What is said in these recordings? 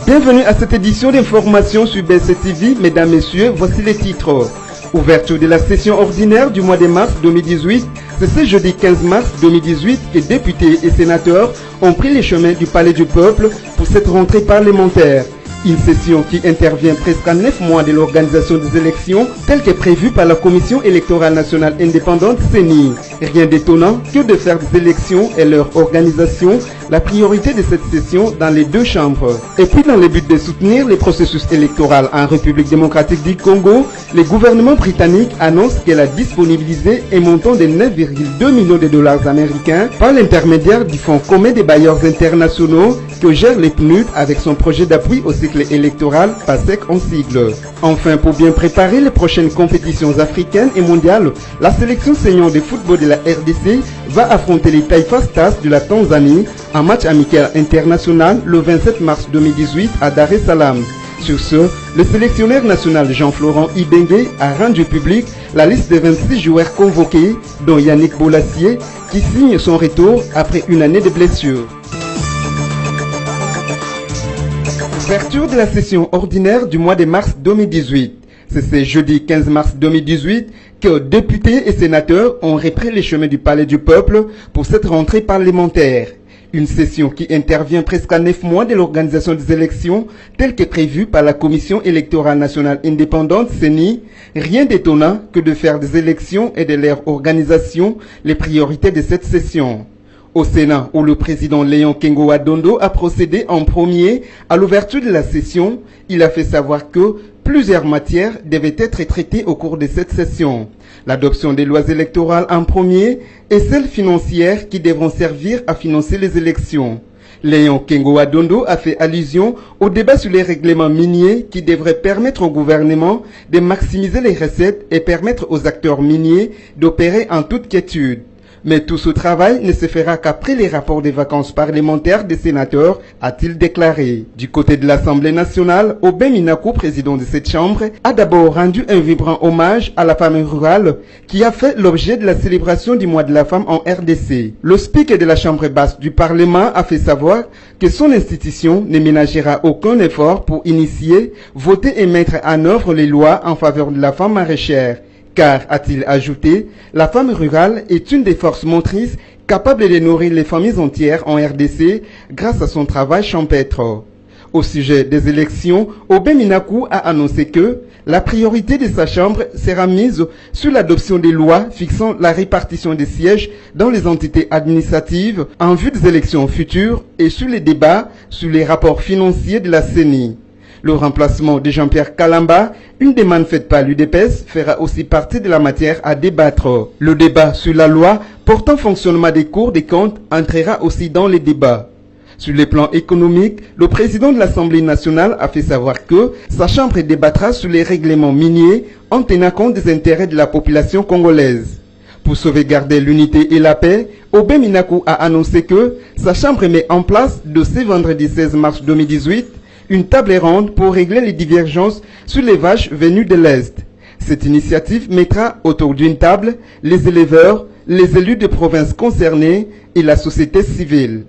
Bienvenue à cette édition d'information sur BCTV. Mesdames, Messieurs, voici les titres. Ouverture de la session ordinaire du mois de mars 2018. C'est ce jeudi 15 mars 2018 que députés et sénateurs ont pris les chemins du Palais du Peuple pour cette rentrée parlementaire. Une session qui intervient presque à 9 mois de l'organisation des élections telle que prévue par la Commission électorale nationale indépendante CENI. Rien d'étonnant que de faire des élections et leur organisation la priorité de cette session dans les deux chambres. Et puis dans le but de soutenir les processus électoraux en République démocratique du Congo, le gouvernement britannique annonce qu'elle a disponibilisé un montant de 9,2 millions de dollars américains par l'intermédiaire du Fonds commun des bailleurs internationaux que gère les PNUD avec son projet d'appui au cycle électoral PASEC en sigle. Enfin, pour bien préparer les prochaines compétitions africaines et mondiales, la sélection senior de football de la RDC va affronter les Taifa Stars de la Tanzanie en match amical international le 27 mars 2018 à Dar es Salaam. Sur ce, le sélectionneur national Jean-Florent Ibengue a rendu public la liste des 26 joueurs convoqués, dont Yannick Bolassier, qui signe son retour après une année de blessure. Ouverture de la session ordinaire du mois de mars 2018. C'est ce jeudi 15 mars 2018 que députés et sénateurs ont repris les chemins du Palais du Peuple pour cette rentrée parlementaire. Une session qui intervient presque à 9 mois de l'organisation des élections telle que prévue par la Commission électorale nationale indépendante CENI. Rien d'étonnant que de faire des élections et de leur organisation les priorités de cette session. Au Sénat, où le président Léon Kengo Adondo a procédé en premier à l'ouverture de la session, il a fait savoir que plusieurs matières devaient être traitées au cours de cette session. L'adoption des lois électorales en premier et celles financières qui devront servir à financer les élections. Léon Kengo Adondo a fait allusion au débat sur les règlements miniers qui devraient permettre au gouvernement de maximiser les recettes et permettre aux acteurs miniers d'opérer en toute quiétude. Mais tout ce travail ne se fera qu'après les rapports des vacances parlementaires des sénateurs, a-t-il déclaré. Du côté de l'Assemblée nationale, Aubin Minakou, président de cette chambre, a d'abord rendu un vibrant hommage à la femme rurale qui a fait l'objet de la célébration du mois de la femme en RDC. Le speaker de la chambre basse du Parlement a fait savoir que son institution ne ménagera aucun effort pour initier, voter et mettre en œuvre les lois en faveur de la femme maraîchère. Car, a-t-il ajouté, la femme rurale est une des forces motrices capables de nourrir les familles entières en RDC grâce à son travail champêtre. Au sujet des élections, Aubin Minakou a annoncé que la priorité de sa chambre sera mise sur l'adoption des lois fixant la répartition des sièges dans les entités administratives en vue des élections futures et sur les débats sur les rapports financiers de la CENI. Le remplacement de Jean-Pierre Kalamba, une demande faite par l'UDPS, fera aussi partie de la matière à débattre. Le débat sur la loi portant fonctionnement des cours des comptes entrera aussi dans les débats. Sur le plan économique, le président de l'Assemblée nationale a fait savoir que sa chambre débattra sur les règlements miniers en tenant compte des intérêts de la population congolaise. Pour sauvegarder l'unité et la paix, Aubin Minakou a annoncé que sa chambre met en place de ce vendredi 16 mars 2018 une table ronde pour régler les divergences sur les vaches venues de l'Est. Cette initiative mettra autour d'une table les éleveurs, les élus des provinces concernées et la société civile.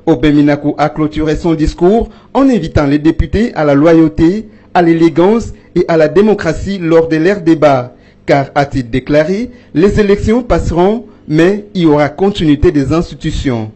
Aubin Minakou a clôturé son discours en invitant les députés à la loyauté, à l'élégance et à la démocratie lors de leur débat. Car, a-t-il déclaré, les élections passeront, mais il y aura continuité des institutions.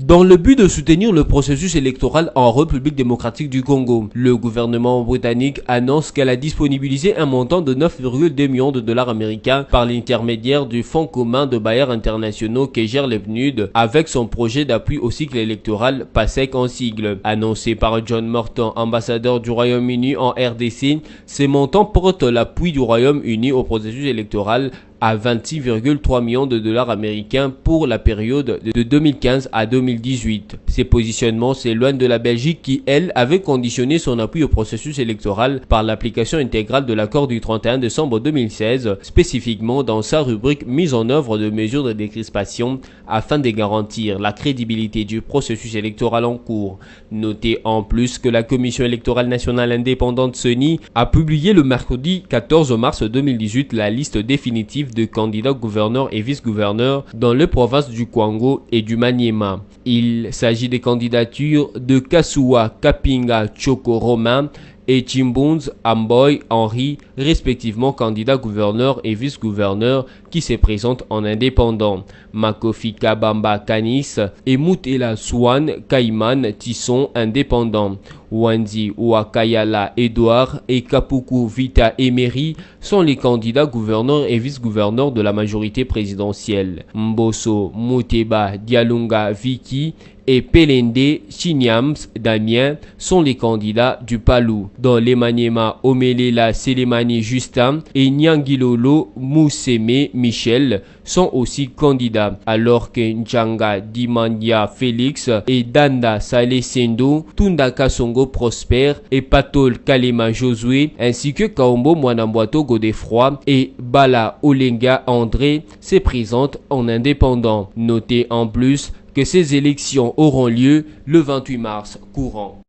Dans le but de soutenir le processus électoral en République démocratique du Congo, le gouvernement britannique annonce qu'elle a disponibilisé un montant de 9,2 millions de dollars américains par l'intermédiaire du Fonds commun de bailleurs internationaux qui gère les PNUD avec son projet d'appui au cycle électoral PASEC en sigle. Annoncé par John Morton, ambassadeur du Royaume-Uni en RDC, ces montants portent l'appui du Royaume-Uni au processus électoral à 26,3 millions de dollars américains pour la période de 2015 à 2018. Ces positionnements s'éloignent de la Belgique qui, elle, avait conditionné son appui au processus électoral par l'application intégrale de l'accord du 31 décembre 2016, spécifiquement dans sa rubrique mise en œuvre de mesures de décrispation afin de garantir la crédibilité du processus électoral en cours. Notez en plus que la Commission électorale nationale indépendante CENI a publié le mercredi 14 mars 2018 la liste définitive tentatives de candidats gouverneurs et vice-gouverneurs dans les provinces du Kwango et du Maniema. Il s'agit des candidatures de Kassoua Kapinga Tchoko Romain et Chimbunz Amboy Henry, respectivement candidats gouverneurs et vice-gouverneurs qui se présentent en indépendant. Makofi Kabamba Kanis et Moutela Swan Kaiman Tisson indépendants. Wanzi Ouakayala Edouard et Kapuku Vita Emery sont les candidats gouverneurs et vice-gouverneurs de la majorité présidentielle. Mbosso Mouteba Dialunga Viki et Pelende Chinyams Damien sont les candidats du Palou. Dans les Maniema, Omelela Selemani Justin et Nyangilolo Mousseme Michel sont aussi candidats, alors que Njanga Dimandia Félix et Danda Saleh Sendo, Tundaka Songo Prosper et Patol Kalema Josué, ainsi que Kaombo Mwanamboato Godefroy et Bala Olenga André se présentent en indépendant. Notez en plus que ces élections auront lieu le 28 mars courant.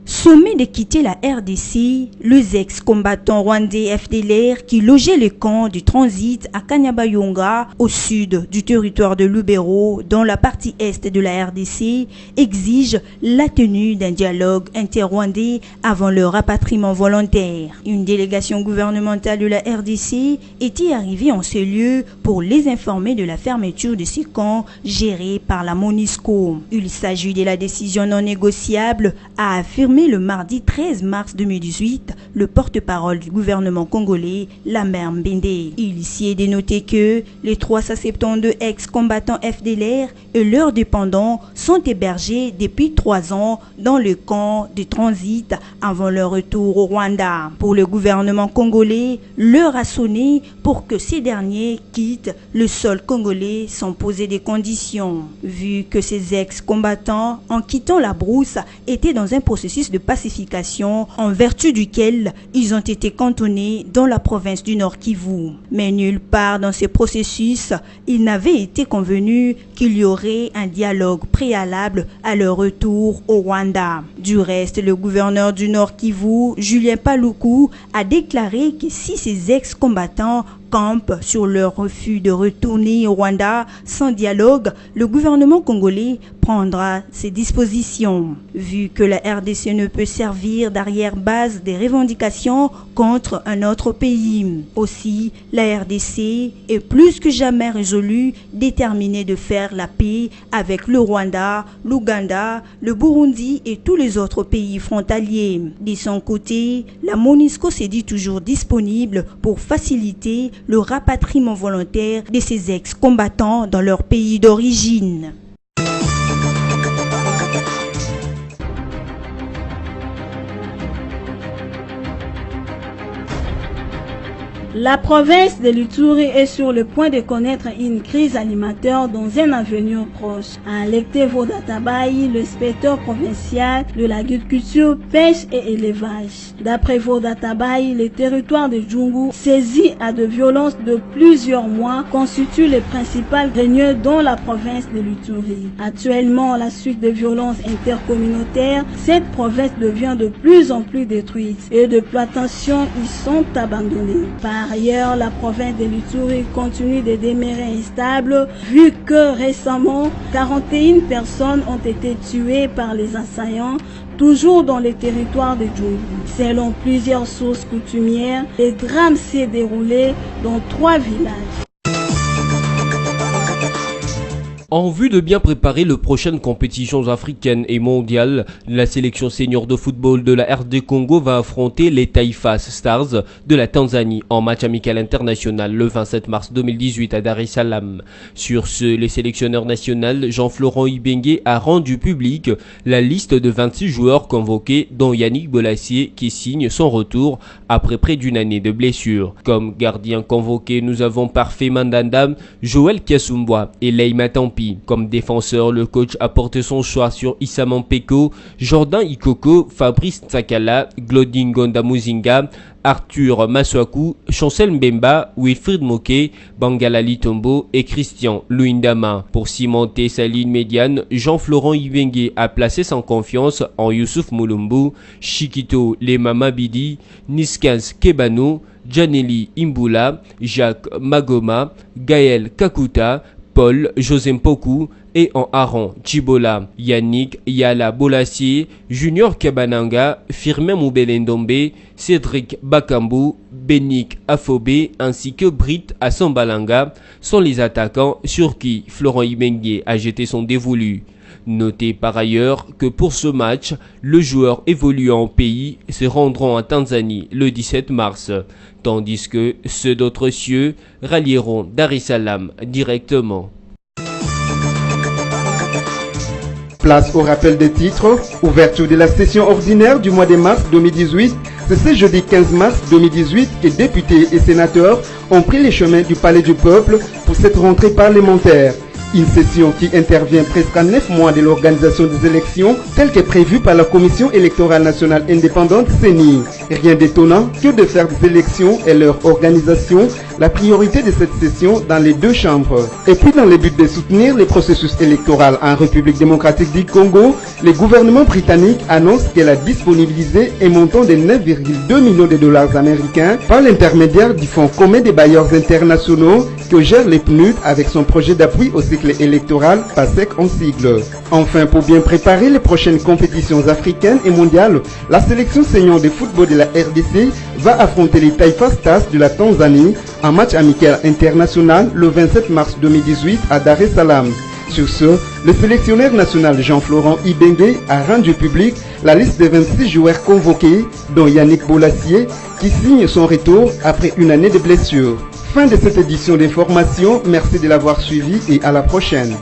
Sommet de quitter la RDC, les ex-combattants rwandais FDLR qui logeaient le camp du transit à Kanyabayonga, au sud du territoire de Lubero, dans la partie est de la RDC, exigent la tenue d'un dialogue inter-rwandais avant leur rapatriement volontaire. Une délégation gouvernementale de la RDC était arrivée en ce lieu pour les informer de la fermeture de ces camps gérés par la MONUSCO. Il s'agit de la décision non négociable, a affirmé le mardi 13 mars 2018, le porte-parole du gouvernement congolais, Lambert Mbende. Il s'y est dénoté que les 372 ex-combattants FDLR et leurs dépendants sont hébergés depuis 3 ans dans le camp de transit avant leur retour au Rwanda. Pour le gouvernement congolais, l'heure a sonné pour que ces derniers quittent le sol congolais sans poser des conditions. Vu que ces ex-combattants, en quittant la brousse, étaient dans un processus de pacification en vertu duquel ils ont été cantonnés dans la province du Nord Kivu. Mais nulle part dans ce processus, il n'avait été convenu qu'il y aurait un dialogue préalable à leur retour au Rwanda. Du reste, le gouverneur du Nord Kivu, Julien Paluku, a déclaré que si ces ex-combattants campent sur leur refus de retourner au Rwanda sans dialogue, le gouvernement congolais prendra ses dispositions. Vu que la RDC ne peut servir d'arrière-base des revendications contre un autre pays. Aussi, la RDC est plus que jamais résolue, déterminée de faire la paix avec le Rwanda, l'Ouganda, le Burundi et tous les autres pays frontaliers. De son côté, la MONUSCO s'est dit toujours disponible pour faciliter le rapatriement volontaire de ces ex-combattants dans leur pays d'origine. La province de l'Ituri est sur le point de connaître une crise alimentaire dans un avenir proche, a alerté Vodatabayi, le inspecteur provincial de l'agriculture, pêche et élevage. D'après Vodatabayi, le territoire de Djungu, saisi à de violences de plusieurs mois, constitue le principal grenier dans la province de l'Ituri. Actuellement, à la suite de violences intercommunautaires, cette province devient de plus en plus détruite et de plantations y sont abandonnées. Par ailleurs, la province de l'Ituri continue de demeurer instable vu que récemment, 41 personnes ont été tuées par les assaillants, toujours dans les territoires de Djungu. Selon plusieurs sources coutumières, le drame s'est déroulé dans 3 villages. En vue de bien préparer les prochaines compétitions africaines et mondiales, la sélection senior de football de la RD Congo va affronter les Taifa Stars de la Tanzanie en match amical international le 27 mars 2018 à Dar es Salaam. Sur ce, le sélectionneur national Jean-Florent Ibengue a rendu public la liste de 26 joueurs convoqués, dont Yannick Bolassier qui signe son retour après près d'une année de blessure. Comme gardien convoqué, nous avons Parfait Mandanda, Joël Kiasumboa et Leïma Tempe Champi. Comme défenseur, le coach a porté son choix sur Issa Mampeko, Jordan Ikoko, Fabrice Tsakala, Glodin Gondamuzinga, Arthur Maswaku, Chancel Mbemba, Wilfried Moké, Bangala Litombo et Christian Luindama. Pour cimenter sa ligne médiane, Jean-Florent Ibengue a placé sans confiance en Youssouf Moulumbu, Chikito Lemama Bidi, Niskans Kebano, Janeli Imbula, Jacques Magoma, Gaël Kakuta, Paul José Mpoku et en Aaron Chibola, Yannick Yala Bolassier, Junior Kabananga, Firmin Moubele-Ndombe, Cédric Bakambu, Benik Afobé ainsi que Brit Assambalanga sont les attaquants sur qui Florent Ibengue a jeté son dévolu. Notez par ailleurs que pour ce match, le joueur évoluant au pays se rendront en Tanzanie le 17 mars, tandis que ceux d'autres cieux rallieront Dar es Salaam directement. Place au rappel des titres. Ouverture de la session ordinaire du mois de mars 2018. C'est ce jeudi 15 mars 2018 que députés et sénateurs ont pris les chemins du Palais du Peuple pour cette rentrée parlementaire. Une session qui intervient presque à 9 mois de l'organisation des élections telle que prévue par la Commission électorale nationale indépendante CENI. Rien d'étonnant que de faire des élections et leur organisation la priorité de cette session dans les deux chambres. Et puis dans le but de soutenir les processus électoraux en République démocratique du Congo, le gouvernement britannique annonce qu'elle a disponibilisé un montant de 9,2 millions de dollars américains par l'intermédiaire du Fonds commun des bailleurs internationaux que gère les PNUD avec son projet d'appui au cycle électoral PASEC en sigle. Enfin, pour bien préparer les prochaines compétitions africaines et mondiales, la sélection senior de football de la RDC va affronter les Taifa Stars de la Tanzanie en match amical international le 27 mars 2018 à Dar es Salaam. Sur ce, le sélectionneur national Jean-Florent Ibengue a rendu public la liste des 26 joueurs convoqués, dont Yannick Bolassier, qui signe son retour après une année de blessure. Fin de cette édition d'information, merci de l'avoir suivi et à la prochaine.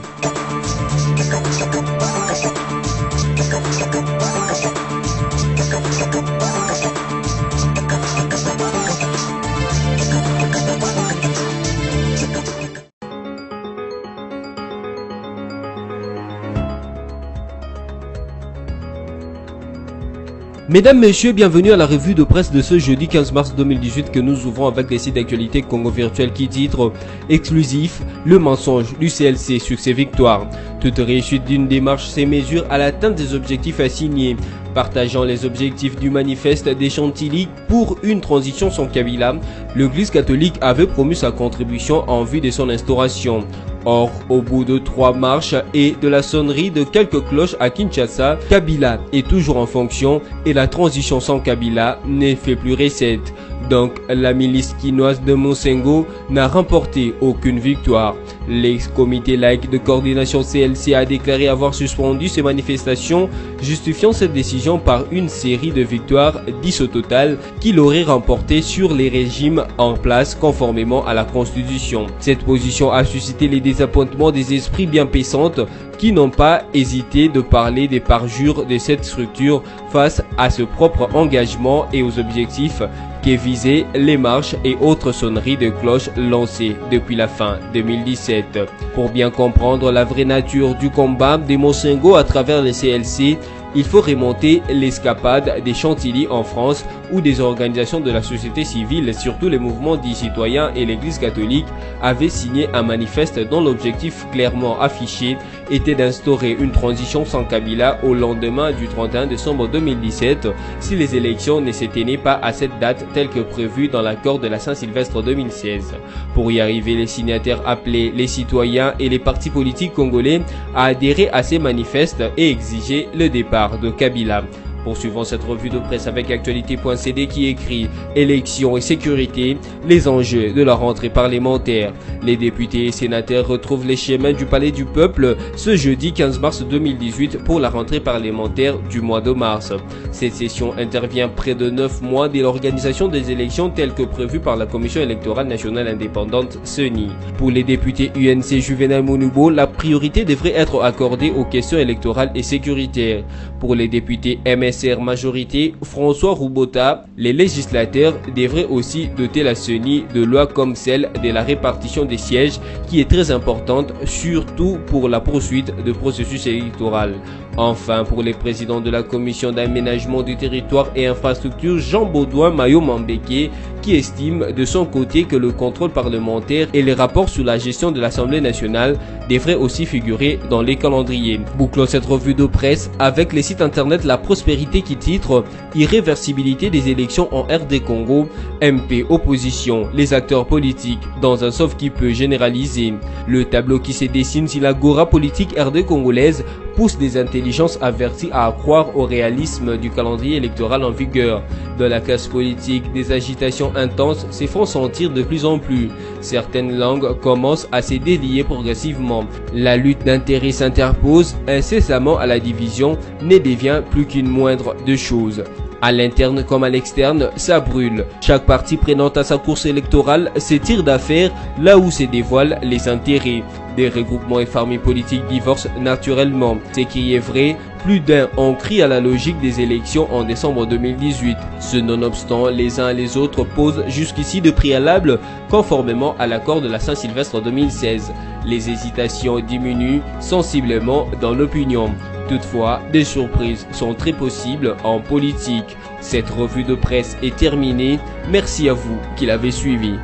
Mesdames, Messieurs, bienvenue à la revue de presse de ce jeudi 15 mars 2018 que nous ouvrons avec les sites d'actualité Congo Virtuel qui titre exclusif, le mensonge du CLC sur ses victoires. Toute réussite d'une démarche se mesure à l'atteinte des objectifs assignés. Partageant les objectifs du manifeste des Chantilly pour une transition sans Kabila, l'Église catholique avait promu sa contribution en vue de son instauration. Or, au bout de 3 marches et de la sonnerie de quelques cloches à Kinshasa, Kabila est toujours en fonction et la transition sans Kabila ne fait plus recette. Donc, la milice quinoise de Monsengo n'a remporté aucune victoire. L'ex-comité laïque de coordination CLC a déclaré avoir suspendu ces manifestations, justifiant cette décision par une série de victoires 10 au total qu'il aurait remportées sur les régimes en place conformément à la Constitution. Cette position a suscité les désappointements des esprits bien pensantes qui n'ont pas hésité de parler des parjures de cette structure face à ce propre engagement et aux objectifs qui visaient les marches et autres sonneries de cloches lancées depuis la fin 2017. Pour bien comprendre la vraie nature du combat des Monsengo à travers les CLC, il faut remonter l'escapade des Chantilly en France où des organisations de la société civile, surtout les mouvements dits citoyens et l'Église catholique, avaient signé un manifeste dont l'objectif clairement affiché était d'instaurer une transition sans Kabila au lendemain du 31 décembre 2017 si les élections ne se tenaient pas à cette date telle que prévue dans l'accord de la Saint-Sylvestre 2016. Pour y arriver, les signataires appelaient les citoyens et les partis politiques congolais à adhérer à ces manifestes et exiger le départ de Kabila. Poursuivons cette revue de presse avec actualité.cd qui écrit « Élections et sécurité, les enjeux de la rentrée parlementaire ». Les députés et sénateurs retrouvent les chemins du Palais du Peuple ce jeudi 15 mars 2018 pour la rentrée parlementaire du mois de mars. Cette session intervient près de 9 mois dès l'organisation des élections telles que prévues par la Commission électorale nationale indépendante CENI. Pour les députés UNC Juvenal Monubo, la priorité devrait être accordée aux questions électorales et sécuritaires. Pour les députés MS sincère majorité, François Roubota, les législateurs devraient aussi doter la CENI de lois comme celle de la répartition des sièges qui est très importante, surtout pour la poursuite de processus électoral. Enfin, pour les présidents de la commission d'aménagement du territoire et infrastructure, Jean-Baudouin Mayo-Mambeke, qui estime de son côté que le contrôle parlementaire et les rapports sur la gestion de l'Assemblée nationale devraient aussi figurer dans les calendriers. Bouclons cette revue de presse avec les sites internet La Prospérité qui titre « Irréversibilité des élections en RD Congo, MP opposition, les acteurs politiques dans un sauve-qui-peut généralisé ». Le tableau qui se dessine si l'agora politique RD congolaise pousse des intelligences averties à croire au réalisme du calendrier électoral en vigueur. Dans la classe politique, des agitations intenses se font sentir de plus en plus. Certaines langues commencent à se délier progressivement. La lutte d'intérêts s'interpose incessamment à la division, ne devient plus qu'une moindre de choses. À l'interne comme à l'externe, ça brûle. Chaque parti prenant à sa course électorale se tire d'affaire là où se dévoilent les intérêts. Des regroupements et familles politiques divorcent naturellement. Ce qui est vrai, plus d'un ont crie à la logique des élections en décembre 2018. Ce nonobstant, les uns et les autres posent jusqu'ici de préalables conformément à l'accord de la Saint-Sylvestre 2016. Les hésitations diminuent sensiblement dans l'opinion. Toutefois, des surprises sont très possibles en politique. Cette revue de presse est terminée. Merci à vous qui l'avez suivie.